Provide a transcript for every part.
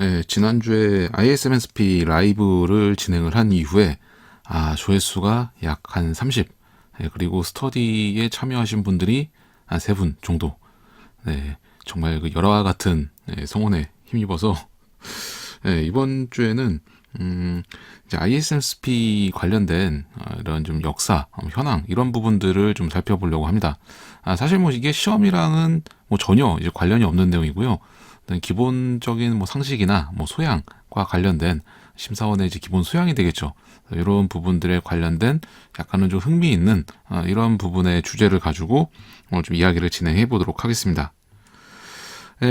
네, 지난주에 ISMSP 라이브를 진행을 한 이후에 조회수가 약 한 30, 그리고 스터디에 참여하신 분들이 한 3분 정도. 네, 정말 그 열화와 같은 성원에 힘입어서 이번 주에는 이제 ISMSP 관련된 이런 좀 역사, 현황 이런 부분들을 좀 살펴보려고 합니다. 사실 뭐 이게 시험이랑은 뭐 전혀 이제 관련이 없는 내용이고요. 기본적인 뭐 상식이나 뭐 소양과 관련된 심사원의 이제 기본 소양이 되겠죠. 이런 부분들에 관련된 약간은 좀 흥미있는 이런 부분의 주제를 가지고 오늘 좀 이야기를 진행해 보도록 하겠습니다.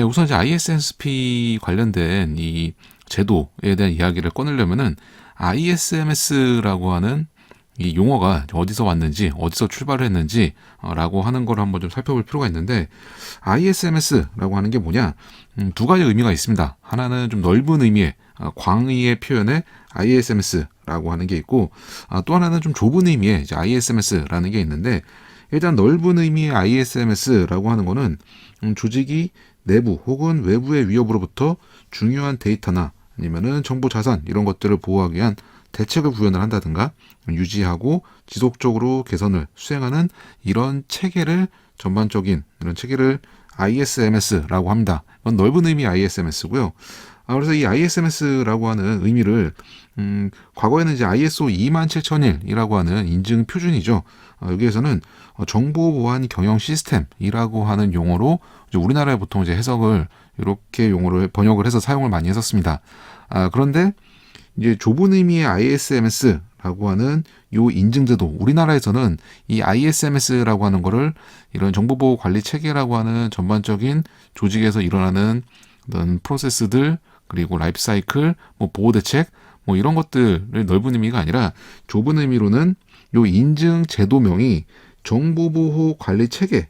우선 이제 ISMSP 관련된 이 제도에 대한 이야기를 꺼내려면은 ISMS라고 하는 이 용어가 어디서 왔는지, 어디서 출발을 했는지 라고 하는 걸 한번 좀 살펴볼 필요가 있는데, ISMS라고 하는 게 뭐냐? 두 가지 의미가 있습니다. 하나는 좀 넓은 의미의 광의의 표현에 ISMS라고 하는 게 있고, 또 하나는 좀 좁은 의미의 이제 ISMS라는 게 있는데, 일단 넓은 의미의 ISMS라고 하는 거는 조직이 내부 혹은 외부의 위협으로부터 중요한 데이터나 아니면은 정보 자산 이런 것들을 보호하기 위한 대책을 구현을 한다든가 유지하고 지속적으로 개선을 수행하는 이런 체계를 전반적인 이런 체계를 ISMS라고 합니다. 이건 넓은 의미 ISMS고요. 그래서 이 ISMS라고 하는 의미를 과거에는 이제 ISO 27001이라고 하는 인증 표준이죠. 여기에서는 정보 보안 경영 시스템이라고 하는 용어로 이제 우리나라에 보통 이제 해석을 이렇게 용어로 번역을 해서 사용을 많이 했었습니다. 그런데 이제 좁은 의미의 ISMS라고 하는 요 인증제도, 우리나라에서는 이 ISMS라고 하는 거를 이런 정보보호 관리 체계라고 하는 전반적인 조직에서 일어나는 어떤 프로세스들, 그리고 라이프 사이클, 뭐 보호 대책, 뭐 이런 것들을 넓은 의미가 아니라 좁은 의미로는 요 인증 제도명이 정보보호 관리 체계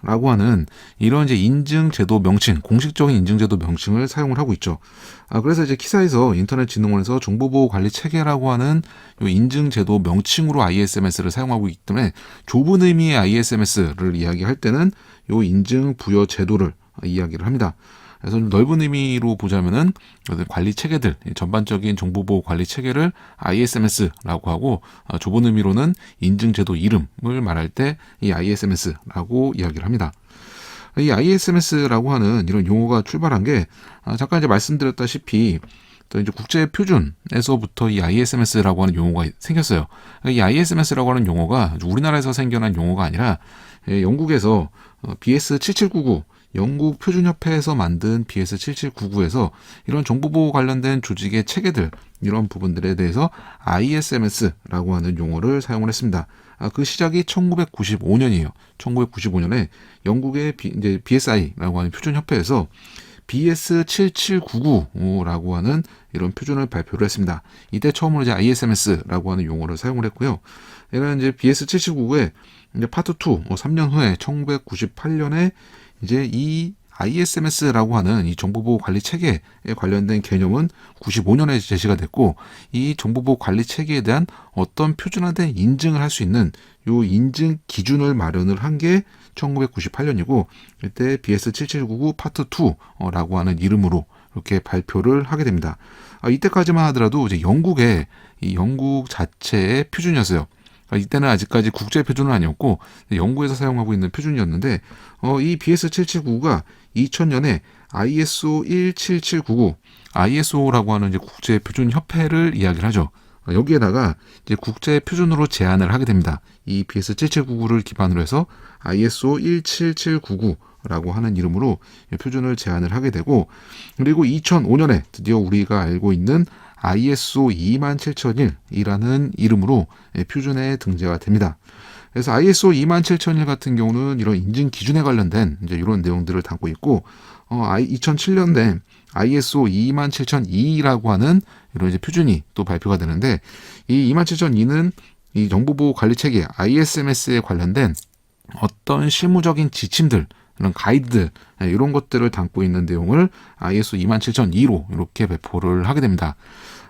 라고 하는 이런 이제 인증제도 명칭, 공식적인 인증제도 명칭을 사용을 하고 있죠. 그래서 이제 키사에서 인터넷진흥원에서 정보보호관리체계라고 하는 이 인증제도 명칭으로 ISMS를 사용하고 있기 때문에 좁은 의미의 ISMS를 이야기할 때는 이 인증 부여 제도를 이야기를 합니다. 그래서 넓은 의미로 보자면은 관리 체계들, 전반적인 정보보호 관리 체계를 ISMS라고 하고, 좁은 의미로는 인증제도 이름을 말할 때 이 ISMS라고 이야기를 합니다. 이 ISMS라고 하는 이런 용어가 출발한 게 잠깐 이제 말씀드렸다시피 또 이제 국제 표준에서부터 이 ISMS라고 하는 용어가 생겼어요. 이 ISMS라고 하는 용어가 우리나라에서 생겨난 용어가 아니라 영국에서 BS7799 영국 표준협회에서 만든 BS7799에서 이런 정보보호 관련된 조직의 체계들, 이런 부분들에 대해서 ISMS라고 하는 용어를 사용을 했습니다. 그 시작이 1995년이에요. 1995년에 영국의 이제 BSI라고 하는 표준협회에서 BS7799라고 하는 이런 표준을 발표를 했습니다. 이때 처음으로 이제 ISMS라고 하는 용어를 사용을 했고요. 얘는 이제 BS7799의 이제 파트 2, 3년 후에 1998년에 이제 이 ISMS라고 하는 이 정보보호 관리 체계에 관련된 개념은 95년에 제시가 됐고, 이 정보보호 관리 체계에 대한 어떤 표준화된 인증을 할 수 있는 요 인증 기준을 마련을 한 게 1998년이고, 이때 BS7799 파트 2라고 하는 이름으로 이렇게 발표를 하게 됩니다. 이때까지만 하더라도 이제 이 영국 자체의 표준이었어요. 이때는 아직까지 국제 표준은 아니었고 영국에서 사용하고 있는 표준이었는데, 이 BS7799가 2000년에 ISO 17799, ISO라고 하는 이제 국제 표준 협회를 이야기를 하죠. 여기에다가 이제 국제 표준으로 제안을 하게 됩니다. 이 BS7799를 기반으로 해서 ISO 17799라고 하는 이름으로 표준을 제안을 하게 되고, 그리고 2005년에 드디어 우리가 알고 있는 ISO 27001이라는 이름으로 표준에 등재가 됩니다. 그래서 ISO 27001 같은 경우는 이런 인증 기준에 관련된 이제 이런 내용들을 담고 있고, 2007년에 ISO 27002라고 하는 이런 이제 표준이 또 발표가 되는데, 이 27002는 이 정보보호 관리 체계 ISMS에 관련된 어떤 실무적인 지침들, 이런 가이드들, 이런 것들을 담고 있는 내용을 ISO 27002로 이렇게 배포를 하게 됩니다.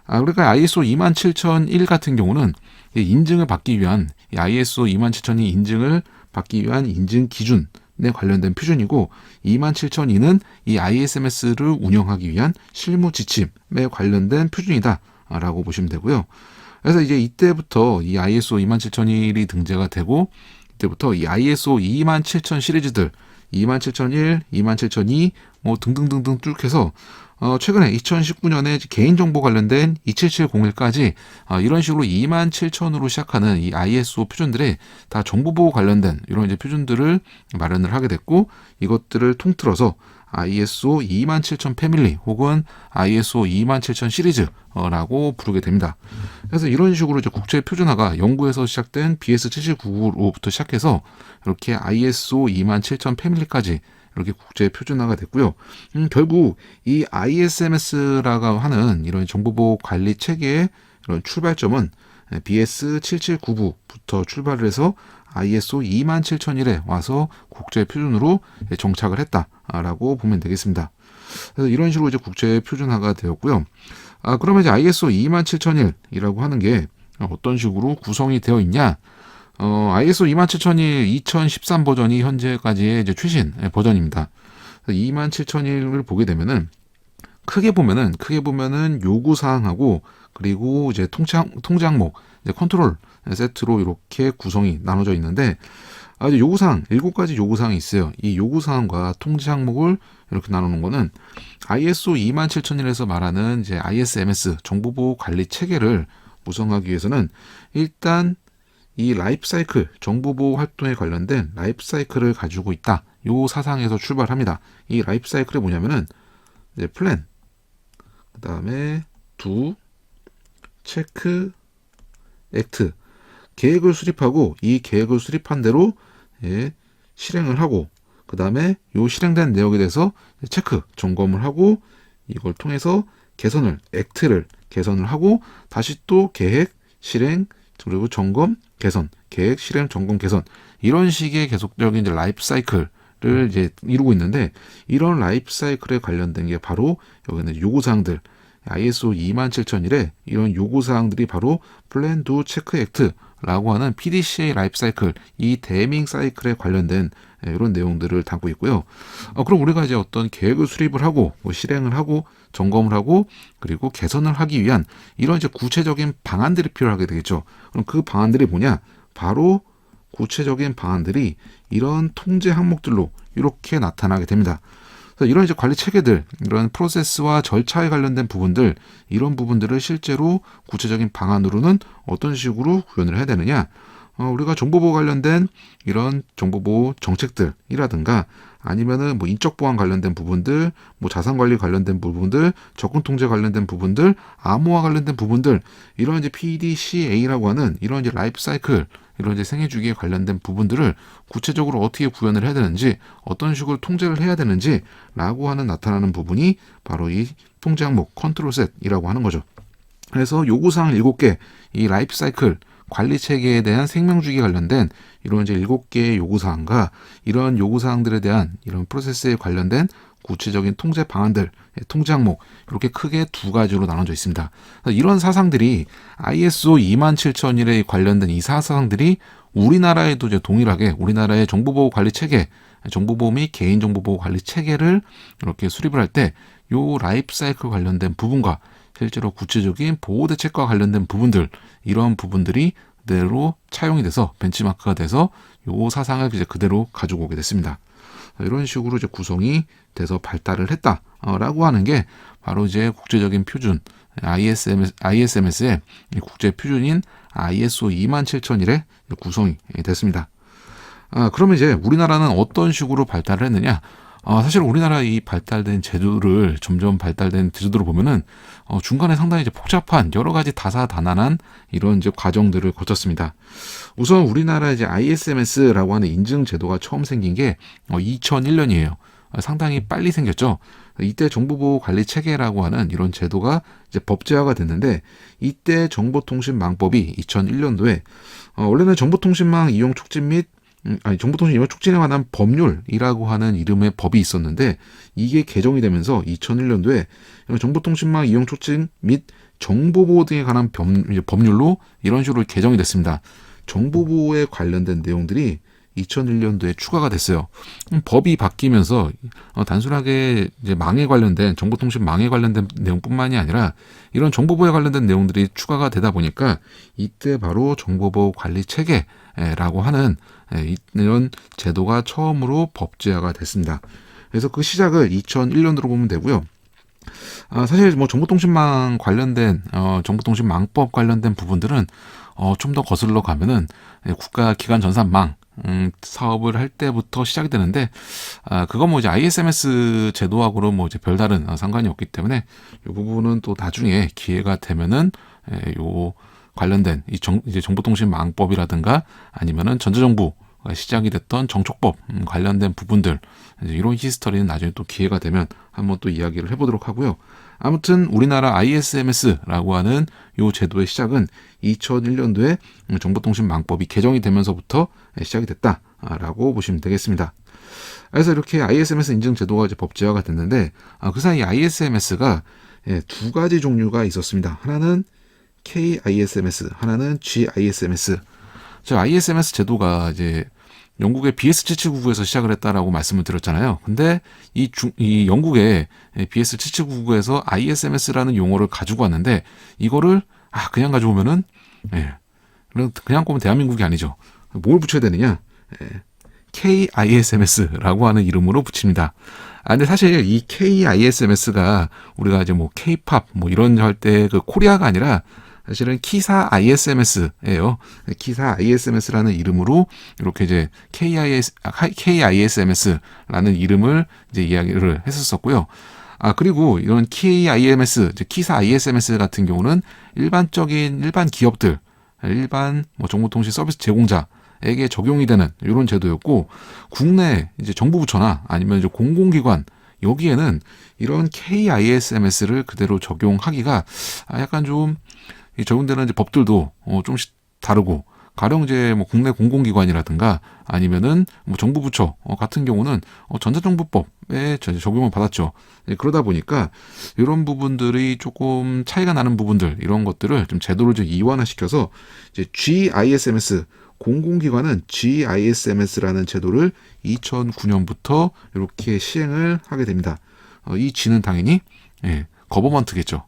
그러니까 ISO 27001 같은 경우는 인증을 받기 위한, 이 ISO 27002 인증을 받기 위한 인증 기준, 관련된 표준이고 27002는 이 ISMS를 운영하기 위한 실무 지침에 관련된 표준이다 라고 보시면 되고요. 그래서 이제 이때부터 이 ISO 27001이 등재가 되고 이때부터 이 ISO 27000 시리즈들 27001, 27002 뭐 등등등등 쭉 해서 최근에 2019년에 개인정보 관련된 27701까지 이런 식으로 27000으로 시작하는 이 ISO 표준들이 다 정보보호 관련된 이런 이제 표준들을 마련을 하게 됐고 이것들을 통틀어서 ISO 27000 패밀리 혹은 ISO 27000 시리즈라고 부르게 됩니다. 그래서 이런 식으로 이제 국제 표준화가 영국에서 시작된 BS7799로부터 시작해서 이렇게 ISO 27000 패밀리까지 이렇게 국제 표준화가 됐고요. 결국 이 ISMS라고 하는 이런 정보보호 관리 체계의 이런 출발점은 BS7799부터 출발을 해서 ISO 27001에 와서 국제 표준으로 정착을 했다라고 보면 되겠습니다. 그래서 이런 식으로 이제 국제 표준화가 되었고요. 그러면 이제 ISO 27001이라고 하는 게 어떤 식으로 구성이 되어 있냐? ISO 27001 2013 버전이 현재까지의 이제 최신 버전입니다. 27001을 보게 되면은 크게 보면은 요구 사항하고 그리고 이제 통제 항목, 이제 컨트롤 세트로 이렇게 구성이 나눠져 있는데 이제 요구사항 7가지 요구사항이 있어요. 이 요구사항과 통제 항목을 이렇게 나누는 거는 ISO 27001에서 말하는 이제 ISMS 정보보호 관리 체계를 구성하기 위해서는 일단 이 라이프 사이클 정보보호 활동에 관련된 라이프 사이클을 가지고 있다. 요 사상에서 출발합니다. 이 라이프 사이클이 뭐냐면은 이제 플랜, 그 다음에 두, 체크, 액트 계획을 수립하고 이 계획을 수립한 대로 실행을 하고 그 다음에 요 실행된 내역에 대해서 체크 점검을 하고 이걸 통해서 액트를 개선을 하고 다시 또 계획, 실행 그리고 점검, 개선, 계획, 실행, 점검, 개선 이런 식의 계속적인 이제 라이프 사이클을 이제 이루고 있는데 이런 라이프 사이클에 관련된 게 바로 여기는 요구사항들 ISO 27001에 이런 요구사항들이 바로 플랜, 두, 체크, 액트라고 하는 PDCA 라이프 사이클 이 대밍 사이클에 관련된 이런 내용들을 담고 있고요. 그럼 우리가 이제 어떤 계획을 수립을 하고 뭐 실행을 하고 점검을 하고 그리고 개선을 하기 위한 이런 이제 구체적인 방안들이 필요하게 되겠죠. 그럼 그 방안들이 뭐냐? 바로 구체적인 방안들이 이런 통제 항목들로 이렇게 나타나게 됩니다. 이런 이제 관리 체계들, 이런 프로세스와 절차에 관련된 부분들, 이런 부분들을 실제로 구체적인 방안으로는 어떤 식으로 구현을 해야 되느냐? 우리가 정보보호 관련된 이런 정보보호 정책들이라든가 아니면은 뭐 인적 보안 관련된 부분들, 뭐 자산 관리 관련된 부분들, 접근 통제 관련된 부분들, 암호화 관련된 부분들, 이런 이제 PDCA라고 하는 이런 이제 라이프 사이클, 이런 이제 생애 주기에 관련된 부분들을 구체적으로 어떻게 구현을 해야 되는지, 어떤 식으로 통제를 해야 되는지라고 하는 나타나는 부분이 바로 이 통제 항목 컨트롤 셋이라고 하는 거죠. 그래서 요구사항 7개, 이 라이프 사이클 관리 체계에 대한 생명주기에 관련된 이런 이제 7개의 요구사항과 이런 요구사항들에 대한 이런 프로세스에 관련된 구체적인 통제 방안들, 통제 항목 이렇게 크게 두 가지로 나눠져 있습니다. 이런 사상들이 ISO 27001에 관련된 이 사상들이 우리나라에도 이제 동일하게 우리나라의 정보보호 관리 체계, 정보보호 및 개인정보보호 관리 체계를 이렇게 수립을 할 때 요 라이프 사이클 관련된 부분과 실제로 구체적인 보호 대책과 관련된 부분들 이런 부분들이 그대로 차용이 돼서 벤치마크가 돼서 요 사상을 이제 그대로 가지고 오게 됐습니다. 이런 식으로 이제 구성이 돼서 발달을 했다라고 하는 게 바로 이제 국제적인 표준 ISMS의 국제 표준인 ISO 27001의 구성이 됐습니다. 그러면 이제 우리나라는 어떤 식으로 발달을 했느냐? 사실 우리나라 이 발달된 제도를 점점 발달된 제도를 보면은 중간에 상당히 이제 복잡한 여러 가지 다사다난한 이런 이제 과정들을 거쳤습니다. 우선 우리나라 이제 ISMS라고 하는 인증 제도가 처음 생긴 게 2001년이에요. 상당히 빨리 생겼죠. 이때 정보보호 관리 체계라고 하는 이런 제도가 이제 법제화가 됐는데 이때 정보통신망법이 2001년도에 원래는 정보통신망 이용 촉진 및 정보통신 이용 촉진에 관한 법률이라고 하는 이름의 법이 있었는데 이게 개정이 되면서 2001년도에 정보통신망 이용 촉진 및 정보보호 등에 관한 법률로 이런 식으로 개정이 됐습니다. 정보보호에 관련된 내용들이 2001년도에 추가가 됐어요. 법이 바뀌면서 단순하게 이제 망에 관련된 정보통신망에 관련된 내용뿐만이 아니라 이런 정보보호에 관련된 내용들이 추가가 되다 보니까 이때 바로 정보보호 관리 체계라고 하는 이런 제도가 처음으로 법제화가 됐습니다. 그래서 그 시작을 2001년도로 보면 되고요. 사실 뭐 정보통신망 관련된 정보통신망법 관련된 부분들은 좀 더 거슬러 가면은 국가기관 전산망 사업을 할 때부터 시작이 되는데 그건 뭐 이제 ISMS 제도하고는 뭐 이제 별다른 상관이 없기 때문에 이 부분은 또 나중에 기회가 되면은 요 관련된 이제 정보통신망법이라든가 아니면은 전자정부 시작이 됐던 정촉법 관련된 부분들 이런 히스토리는 나중에 또 기회가 되면 한번 또 이야기를 해보도록 하고요. 아무튼 우리나라 ISMS라고 하는 이 제도의 시작은 2001년도에 정보통신망법이 개정이 되면서부터 시작이 됐다라고 보시면 되겠습니다. 그래서 이렇게 ISMS 인증 제도가 이제 법제화가 됐는데 그 사이 ISMS가 두 가지 종류가 있었습니다. 하나는 KISMS, 하나는 GISMS. 저 ISMS 제도가 이제 영국의 BS779에서 시작을 했다라고 말씀을 드렸잖아요. 근데 이 영국의 BS779에서 ISMS라는 용어를 가지고 왔는데 이거를 그냥 가져오면은 그냥 꼽으면 대한민국이 아니죠. 뭘 붙여야 되느냐? KISMS라고 하는 이름으로 붙입니다. 근데 사실 이 KISMS가 우리가 이제 뭐 K-팝 뭐 이런 할 때 그 코리아가 아니라 사실은 키사 ISMS예요. 키사 ISMS라는 이름으로 이렇게 이제 KISMS라는 이름을 이제 이야기를 했었었고요. 그리고 이런 KIMS, 키사 ISMS 같은 경우는 일반 기업들, 일반 뭐 정보통신 서비스 제공자에게 적용이 되는 이런 제도였고, 국내 이제 정부 부처나 아니면 이제 공공기관 여기에는 이런 KISMS를 그대로 적용하기가 약간 좀 적용되는 이제 법들도 좀씩 다르고, 가령 이제 뭐 국내 공공기관이라든가 아니면은 뭐 정부 부처 같은 경우는 전자정보법에 적용을 받았죠. 그러다 보니까 이런 부분들이 조금 차이가 나는 부분들, 이런 것들을 좀 제도를 좀 이완화시켜서 이제 GISMS, 공공기관은 GISMS라는 제도를 2009년부터 이렇게 시행을 하게 됩니다. 이 G는 당연히 거버먼트겠죠.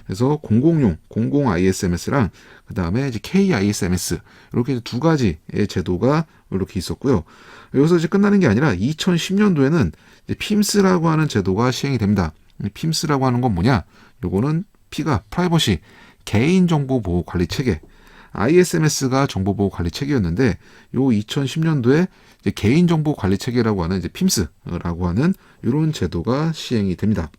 그래서 공공 ISMS랑 그 다음에 이제 KISMS 이렇게 두 가지의 제도가 이렇게 있었고요. 여기서 이제 끝나는 게 아니라 2010년도에는 PIMS라고 하는 제도가 시행이 됩니다. PIMS라고 하는 건 뭐냐? 요거는 P가 프라이버시 개인정보보호 관리 체계, ISMS가 정보보호 관리 체계였는데 요 2010년도에 이제 개인정보 관리 체계라고 하는 이제 PIMS라고 하는 이런 제도가 시행이 됩니다.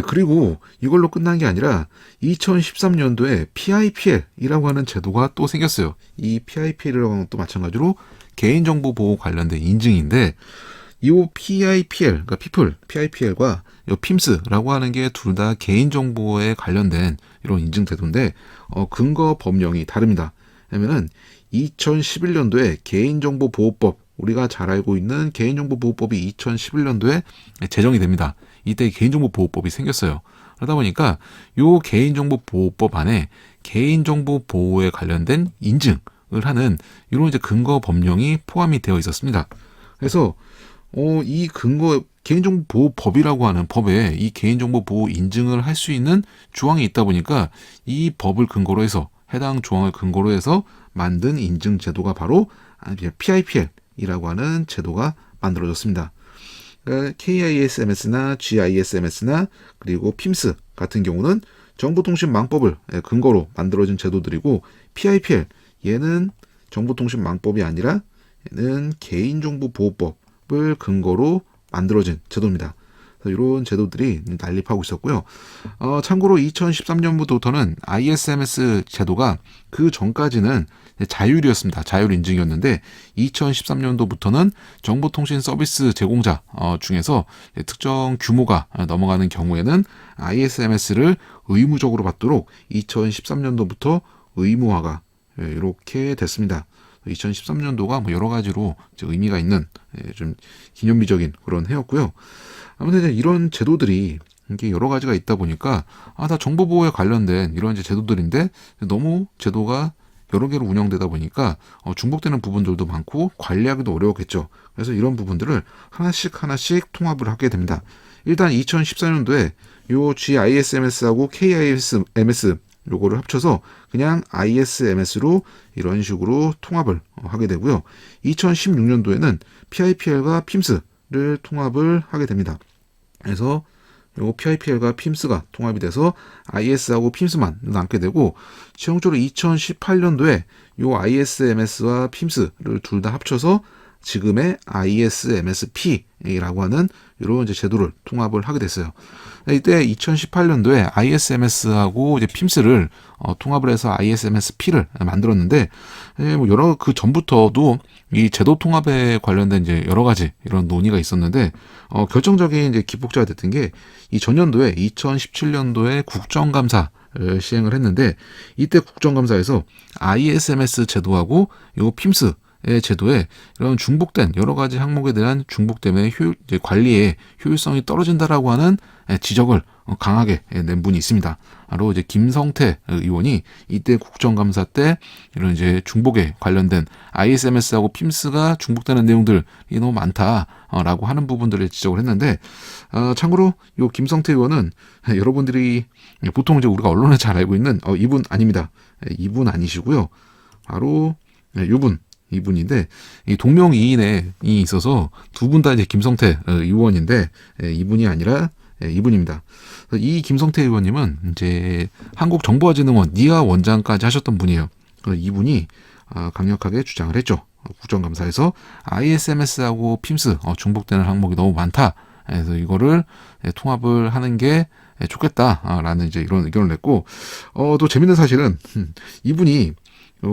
그리고 이걸로 끝난 게 아니라 2013년도에 PIPL이라고 하는 제도가 또 생겼어요. 이 PIPL이라고 하는 것도 마찬가지로 개인정보 보호 관련된 인증인데, 이 PIPL, 그러니까 people, PIPL과 이 PIMS라고 하는 게 둘 다 개인정보에 관련된 이런 인증 제도인데, 근거 법령이 다릅니다. 왜냐면은 2011년도에 개인정보보호법, 우리가 잘 알고 있는 개인정보보호법이 2011년도에 제정이 됩니다. 이때 개인정보보호법이 생겼어요. 그러다 보니까 이 개인정보보호법 안에 개인정보 보호에 관련된 인증을 하는 이런 이제 근거 법령이 포함이 되어 있었습니다. 그래서 이 개인정보보호법이라고 하는 법에 이 개인정보보호 인증을 할 수 있는 조항이 있다 보니까 이 법을 근거로 해서, 해당 조항을 근거로 해서 만든 인증 제도가 바로 PIPL이라고 하는 제도가 만들어졌습니다. 그러니까 KISMS나 GISMS나 그리고 PIMS 같은 경우는 정보통신망법을 근거로 만들어진 제도들이고, PIPL 얘는 정보통신망법이 아니라 얘는 개인정보보호법을 근거로 만들어진 제도입니다. 이런 제도들이 난립하고 있었고요. 참고로 2013년부터는 ISMS 제도가 그 전까지는 자율이었습니다. 자율 인증이었는데 2013년도부터는 정보통신 서비스 제공자 중에서 특정 규모가 넘어가는 경우에는 ISMS를 의무적으로 받도록 2013년도부터 의무화가 이렇게 됐습니다. 2013년도가 뭐 여러 가지로 의미가 있는 좀 기념비적인 그런 해였고요. 아무튼 이런 제도들이 이게 여러 가지가 있다 보니까 다 정보보호에 관련된 이런 이제 제도들인데 너무 제도가 여러 개로 운영되다 보니까 중복되는 부분들도 많고 관리하기도 어려웠겠죠. 그래서 이런 부분들을 하나씩 통합을 하게 됩니다. 일단 2014년도에 요 GISMS하고 KISMS 요거를 합쳐서 그냥 ISMS로 이런 식으로 통합을 하게 되고요. 2016년도에는 PIPL과 PIMS를 통합을 하게 됩니다. 그래서 요 PIPL과 PIMS가 통합이 돼서 IS하고 PIMS만 남게 되고, 최종적으로 2018년도에 요 ISMS와 PIMS를 둘 다 합쳐서 지금의 ISMSP라고 하는 이런 이제 제도를 통합을 하게 됐어요. 이때 2018년도에 ISMS하고 이제 PIMS를 통합을 해서 ISMSP를 만들었는데, 뭐 여러 그 전부터도 이 제도 통합에 관련된 이제 여러 가지 이런 논의가 있었는데, 결정적인 이제 기폭제가 됐던 게 이 전년도에 2017년도에 국정감사를 시행을 했는데, 이때 국정감사에서 ISMS 제도하고 요 PIMS 의 제도에 이런 중복된 여러 가지 항목에 대한 중복됨의 이제 관리의 효율성이 떨어진다라고 하는 지적을 강하게 낸 분이 있습니다. 바로 이제 김성태 의원이 이때 국정감사 때 이런 이제 중복에 관련된 ISMS하고 PIMS가 중복되는 내용들이 너무 많다라고 하는 부분들을 지적을 했는데, 참고로 이 김성태 의원은 여러분들이 보통 이제 우리가 언론에 잘 알고 있는 이분 아닙니다. 이분 아니시고요. 바로 이분인데, 이 동명이인에 있어서 두 분 다 이제 김성태 의원인데, 이분이 아니라 이분입니다. 이 김성태 의원님은 이제 한국정보화진흥원 니아 원장까지 하셨던 분이에요. 이분이 강력하게 주장을 했죠. 국정감사에서 ISMS하고 PIMS 중복되는 항목이 너무 많다. 그래서 이거를 통합을 하는 게 좋겠다라는 이제 이런 의견을 냈고, 또 재밌는 사실은 이분이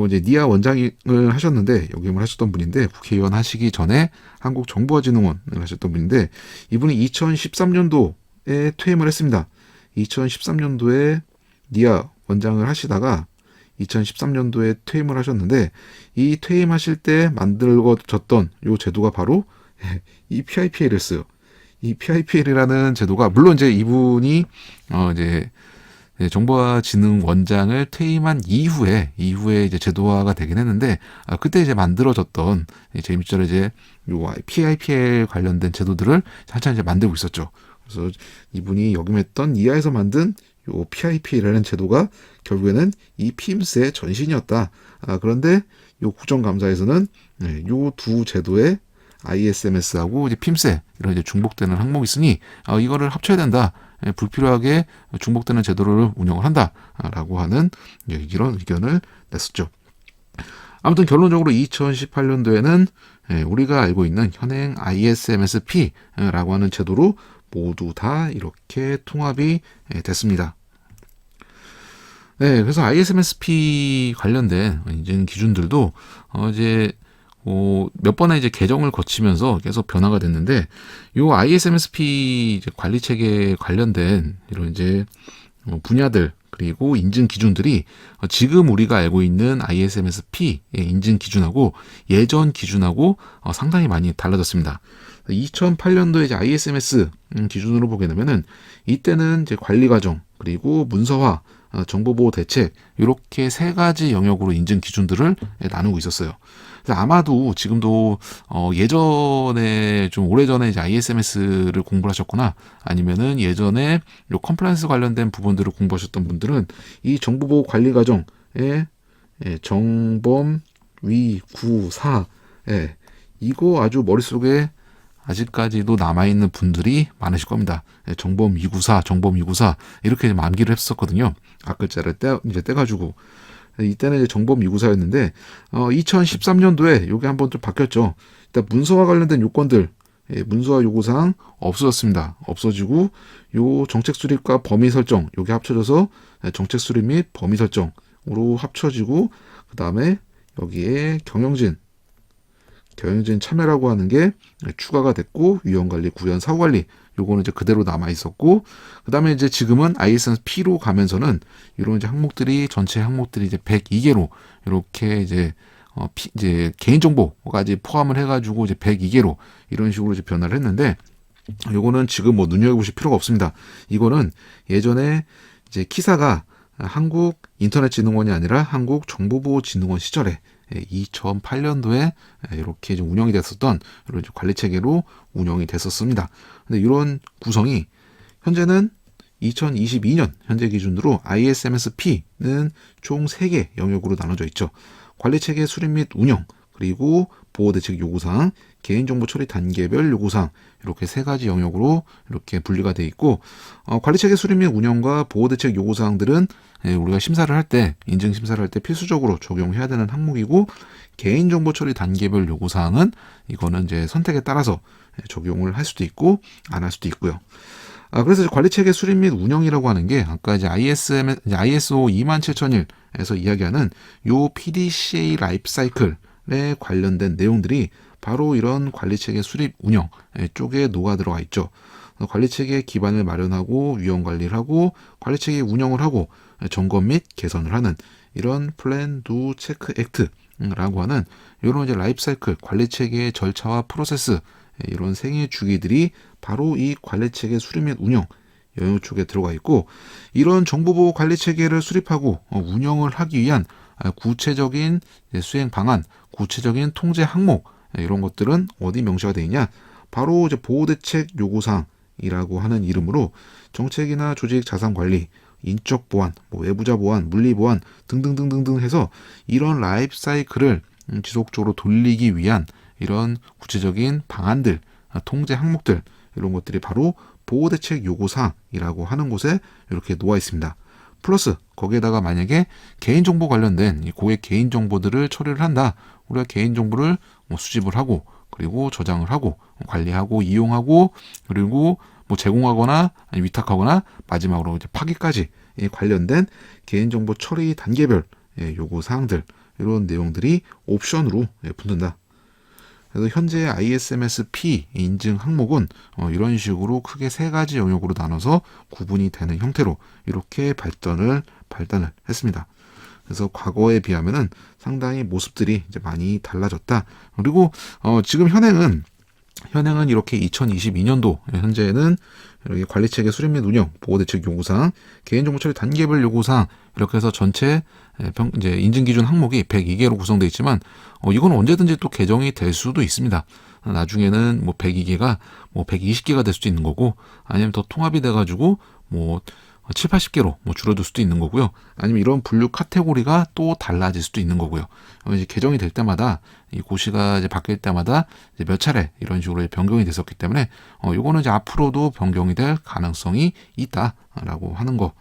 이제 니아 원장을 하셨는데, 역임을 하셨던 분인데, 국회의원 하시기 전에 한국정보화진흥원을 하셨던 분인데, 이분이 2013년도에 퇴임을 했습니다. 2013년도에 니아 원장을 하시다가 2013년도에 퇴임을 하셨는데, 이 퇴임하실 때 만들어졌던 요 제도가 바로 이 PIPL이었어요. 이 PIPL이라는 제도가, 물론 이제 이분이 이제 정보화진흥원장을 퇴임한 이후에 이제 제도화가 되긴 했는데, 그때 이제 만들어졌던 이제 일절에 이제 요 PIPL 관련된 제도들을 한참 이제 만들고 있었죠. 그래서 이분이 역임했던 이하에서 만든 요 PIPL이라는 제도가 결국에는 이 PIMS의 전신이었다. 그런데 요 국정감사에서는 요 두 제도의 ISMS하고 이제 PIMS에 이런 이제 중복되는 항목이 있으니 이거를 합쳐야 된다. 불필요하게 중복되는 제도를 운영을 한다라고 하는 이런 의견을 냈었죠. 아무튼 결론적으로 2018년도에는 우리가 알고 있는 현행 ISMSP라고 하는 제도로 모두 다 이렇게 통합이 됐습니다. 네, 그래서 ISMSP 관련된 인증 기준들도 이제 몇 번의 이제 개정을 거치면서 계속 변화가 됐는데, 요 ISMSP 이제 관리 체계에 관련된 이런 이제 분야들 그리고 인증 기준들이 지금 우리가 알고 있는 ISMSP의 인증 기준하고 예전 기준하고 상당히 많이 달라졌습니다. 2008년도에 이제 ISMS 기준으로 보게 되면은, 이때는 이제 관리 과정 그리고 문서화, 정보보호 대책, 이렇게 세 가지 영역으로 인증 기준들을 나누고 있었어요. 그래서 아마도 지금도 예전에 좀 오래전에 이제 ISMS를 공부를 하셨거나, 아니면은 예전에 요 컴플라이언스 관련된 부분들을 공부하셨던 분들은 이 정보보호 관리 과정에 정범, 위, 구, 사, 이거 아주 머릿속에 아직까지도 남아있는 분들이 많으실 겁니다. 정범 위구사 이렇게 암기를 했었거든요. 앞글자를 이제 떼가지고. 이때는 이제 정범 위구사였는데, 2013년도에 요게 한번 좀 바뀌었죠. 일단 문서와 관련된 요건들, 문서화 요구사항 없어졌습니다. 없어지고 요 정책 수립과 범위 설정, 요게 합쳐져서 정책 수립 및 범위 설정으로 합쳐지고, 그 다음에 여기에 경영진 참여라고 하는 게 추가가 됐고, 위험관리, 구현, 사후관리, 요거는 이제 그대로 남아 있었고, 그 다음에 이제 지금은 ISMSP로 가면서는 이런 이제 항목들이, 전체 항목들이 이제 102개로 이렇게 이제 이제 개인정보까지 포함을 해가지고 이제 102개로 이런 식으로 이제 변화를 했는데, 요거는 지금 뭐 눈여겨보실 필요가 없습니다. 이거는 예전에 이제 키사가 한국인터넷진흥원이 아니라 한국정보보호진흥원 시절에 2008년도에 이렇게 좀 운영이 됐었던 이런 관리체계로 운영이 됐었습니다. 근데 이런 구성이 현재는 2022년 현재 기준으로 ISMSP는 총 3개 영역으로 나눠져 있죠. 관리체계 수립 및 운영, 그리고 보호대책 요구사항, 개인정보 처리 단계별 요구사항, 이렇게 3가지 영역으로 이렇게 분리가 돼 있고, 관리체계 수립 및 운영과 보호대책 요구사항들은 우리가 심사를 할 때, 인증심사를 할 때 필수적으로 적용해야 되는 항목이고, 개인정보 처리 단계별 요구사항은 이거는 이제 선택에 따라서 적용을 할 수도 있고 안 할 수도 있고요. 그래서 관리체계 수립 및 운영이라고 하는 게 아까 이제 ISO 27001에서 이야기하는 요 PDCA 라이프 사이클에 관련된 내용들이 바로 이런 관리체계 수립 운영 쪽에 녹아 들어가 있죠. 관리체계 기반을 마련하고 위험 관리를 하고 관리체계 운영을 하고 점검 및 개선을 하는 이런 플랜 두 체크 액트라고 하는 이런 이제 라이프 사이클 관리체계의 절차와 프로세스 이런 생애 주기들이 바로 이 관리체계 수립 및 운영 영역 쪽에 들어가 있고, 이런 정보보호 관리체계를 수립하고 운영을 하기 위한 구체적인 수행 방안, 구체적인 통제 항목 이런 것들은 어디 명시가 되어 있냐? 바로 이제 보호대책 요구사항이라고 하는 이름으로 정책이나 조직 자산 관리, 인적 보안, 외부자 보안, 물리 보안 등등등등등 해서 이런 라이프 사이클을 지속적으로 돌리기 위한 이런 구체적인 방안들, 통제 항목들 이런 것들이 바로 보호대책 요구사항이라고 하는 곳에 이렇게 놓아 있습니다. 플러스 거기에다가 만약에 개인정보 관련된 고객 개인정보들을 처리를 한다. 우리가 개인정보를 수집을 하고 그리고 저장을 하고 관리하고 이용하고 그리고 제공하거나 위탁하거나 마지막으로 이제 파기까지 관련된 개인정보 처리 단계별 요구사항들 이런 내용들이 옵션으로 붙는다. 그래서 현재 ISMSP 인증 항목은 이런 식으로 크게 3가지 영역으로 나눠서 구분이 되는 형태로 이렇게 발단을 했습니다. 그래서 과거에 비하면은 상당히 모습들이 이제 많이 달라졌다. 그리고 지금 현행은 이렇게 2022년도 현재는 이렇게 관리체계 수립 및 운영, 보호대책 요구사항, 개인정보 처리 단계별 요구사항 이렇게 해서 전체 이제 인증기준 항목이 102개로 구성되어 있지만 이건 언제든지 또 개정이 될 수도 있습니다. 나중에는 102개가 120개가 될 수도 있는 거고 아니면 더 통합이 돼가지고 7, 80개로 줄어들 수도 있는 거고요. 아니면 이런 분류 카테고리가 또 달라질 수도 있는 거고요. 이제 개정이 될 때마다 이 고시가 이제 바뀔 때마다 이제 몇 차례 이런 식으로 변경이 됐었기 때문에 이거는 이제 앞으로도 변경이 될 가능성이 있다라고 하는 거